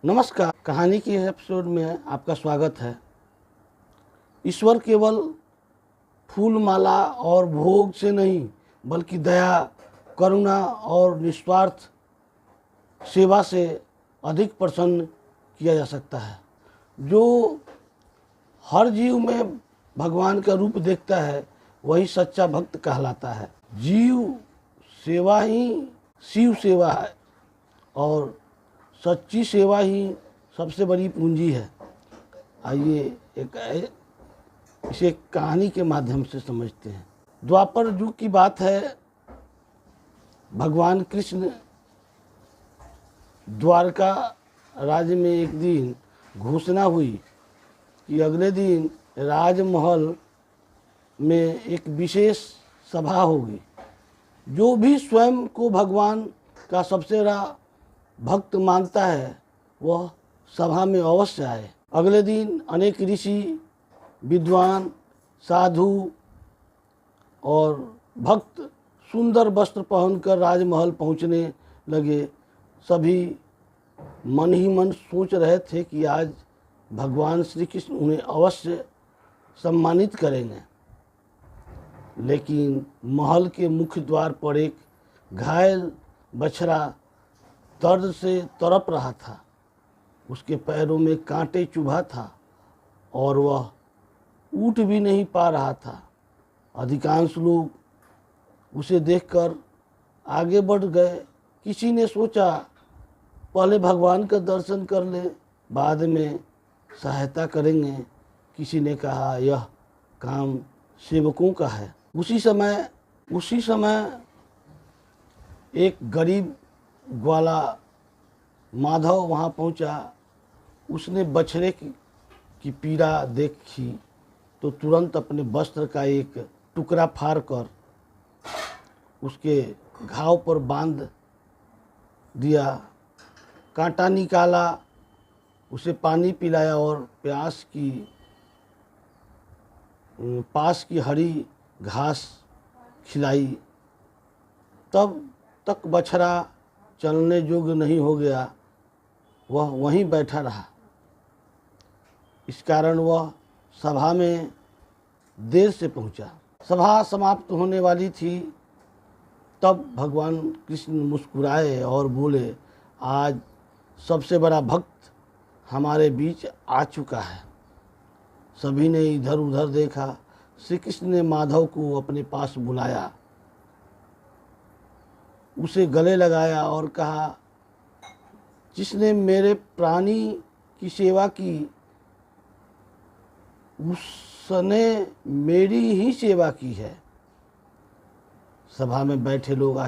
नमस्कार। कहानी के एपिसोड में आपका स्वागत है। ईश्वर केवल फूल माला और भोग से नहीं बल्कि दया, करुणा और निस्वार्थ सेवा से अधिक प्रसन्न किया जा सकता है। जो हर जीव में भगवान का रूप देखता है वही सच्चा भक्त कहलाता है। जीव सेवा ही शिव सेवा है और सच्ची सेवा ही सबसे बड़ी पूंजी है। आइए इसे कहानी के माध्यम से समझते हैं। द्वापर युग की बात है। भगवान कृष्ण द्वारका राज्य में एक दिन घोषणा हुई कि अगले दिन राजमहल में एक विशेष सभा होगी। जो भी स्वयं को भगवान का सबसे बड़ा भक्त मानता है वह सभा में अवश्य आए। अगले दिन अनेक ऋषि, विद्वान, साधु और भक्त सुंदर वस्त्र पहनकर राजमहल पहुंचने लगे। सभी मन ही मन सोच रहे थे कि आज भगवान श्री कृष्ण उन्हें अवश्य सम्मानित करेंगे। लेकिन महल के मुख्य द्वार पर एक घायल बछड़ा दर्द से तड़प रहा था। उसके पैरों में कांटे चुभा था और वह उठ भी नहीं पा रहा था। अधिकांश लोग उसे देखकर आगे बढ़ गए। किसी ने सोचा पहले भगवान का दर्शन कर ले, बाद में सहायता करेंगे। किसी ने कहा यह काम सेवकों का है। उसी समय एक गरीब ग्वाला माधव वहाँ पहुँचा। उसने बछड़े की पीड़ा देखी तो तुरंत अपने वस्त्र का एक टुकड़ा फाड़कर उसके घाव पर बांध दिया, कांटा निकाला, उसे पानी पिलाया और पास की हरी घास खिलाई। तब तक बछड़ा चलने योग्य नहीं हो गया। वह वहीं बैठा रहा। इस कारण वह सभा में देर से पहुंचा। सभा समाप्त होने वाली थी। तब भगवान कृष्ण मुस्कुराए और बोले, आज सबसे बड़ा भक्त हमारे बीच आ चुका है। सभी ने इधर उधर देखा। श्री कृष्ण ने माधव को अपने पास बुलाया, उसे गले लगाया और कहा, जिसने मेरे प्राणी की सेवा की उसने मेरी ही सेवा की है। सभा में बैठे लोग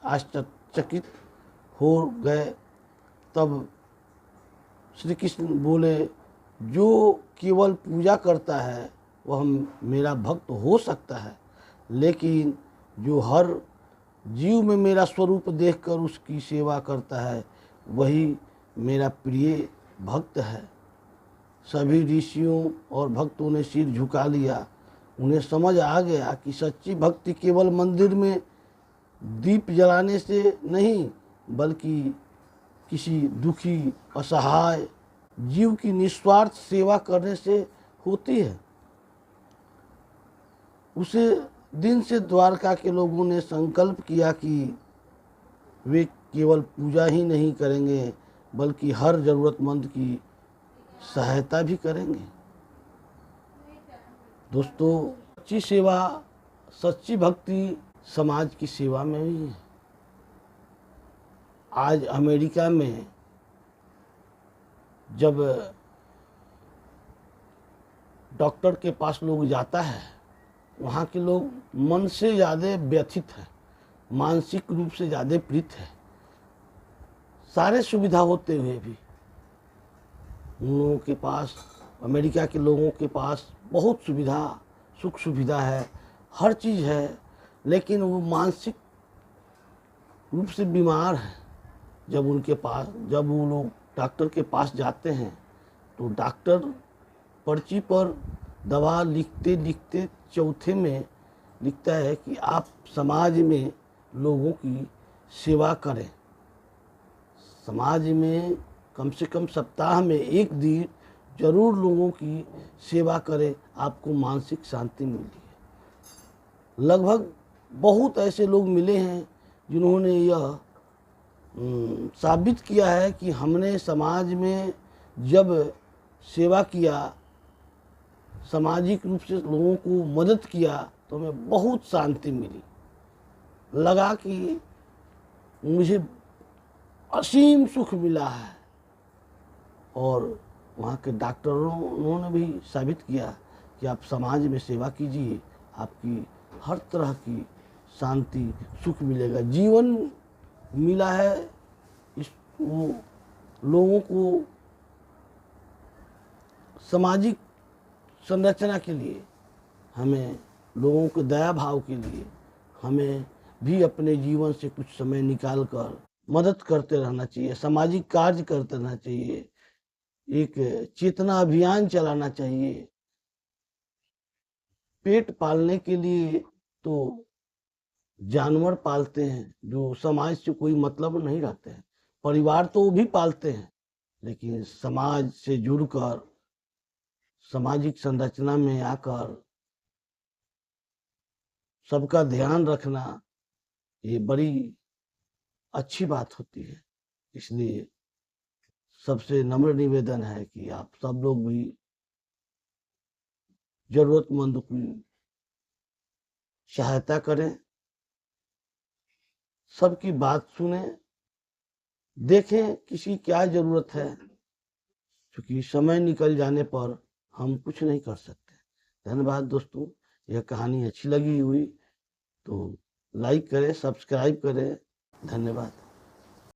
आश्चर्यचकित हो गए। तब श्री कृष्ण बोले, जो केवल पूजा करता है वह मेरा भक्त हो सकता है, लेकिन जो हर जीव में मेरा स्वरूप देखकर उसकी सेवा करता है वही मेरा प्रिय भक्त है। सभी ऋषियों और भक्तों ने सिर झुका लिया। उन्हें समझ आ गया कि सच्ची भक्ति केवल मंदिर में दीप जलाने से नहीं बल्कि किसी दुखी, असहाय जीव की निस्वार्थ सेवा करने से होती है। उसे दिन से द्वारका के लोगों ने संकल्प किया कि वे केवल पूजा ही नहीं करेंगे बल्कि हर ज़रूरतमंद की सहायता भी करेंगे। दोस्तों, सच्ची सेवा, सच्ची भक्ति समाज की सेवा में ही है। आज अमेरिका में जब डॉक्टर के पास लोग जाता है, वहाँ के लोग मन से ज़्यादा व्यथित है, मानसिक रूप से ज़्यादा पीड़ित है। सारे सुविधा होते हुए भी उन लोगों के पास, अमेरिका के लोगों के पास बहुत सुविधा, सुख सुविधा है, हर चीज़ है, लेकिन वो मानसिक रूप से बीमार हैं। जब वो लोग डॉक्टर के पास जाते हैं तो डॉक्टर पर्ची पर दवा लिखते लिखते चौथे में लिखता है कि आप समाज में लोगों की सेवा करें। समाज में कम से कम सप्ताह में एक दिन जरूर लोगों की सेवा करें, आपको मानसिक शांति मिलती है। लगभग बहुत ऐसे लोग मिले हैं जिन्होंने यह साबित किया है कि हमने समाज में जब सेवा किया, सामाजिक रूप से लोगों को मदद किया, तो हमें बहुत शांति मिली। लगा कि मुझे असीम सुख मिला है। और वहाँ के डॉक्टरों ने भी साबित किया कि आप समाज में सेवा कीजिए, आपकी हर तरह की शांति सुख मिलेगा। जीवन मिला है इस लोगों को सामाजिक संरचना के लिए, हमें लोगों के दया भाव के लिए हमें भी अपने जीवन से कुछ समय निकाल कर मदद करते रहना चाहिए, सामाजिक कार्य करते रहना चाहिए, एक चेतना अभियान चलाना चाहिए। पेट पालने के लिए तो जानवर पालते हैं जो समाज से कोई मतलब नहीं रखते हैं, परिवार तो वो भी पालते हैं, लेकिन समाज से जुड़कर सामाजिक संरचना में आकर सबका ध्यान रखना ये बड़ी अच्छी बात होती है। इसलिए सबसे नम्र निवेदन है कि आप सब लोग भी जरूरतमंद की सहायता करें, सबकी बात सुने, देखें किसी क्या जरूरत है, क्योंकि समय निकल जाने पर हम कुछ नहीं कर सकते। धन्यवाद दोस्तों। यह कहानी अच्छी लगी हुई तो लाइक करें, सब्सक्राइब करें। धन्यवाद।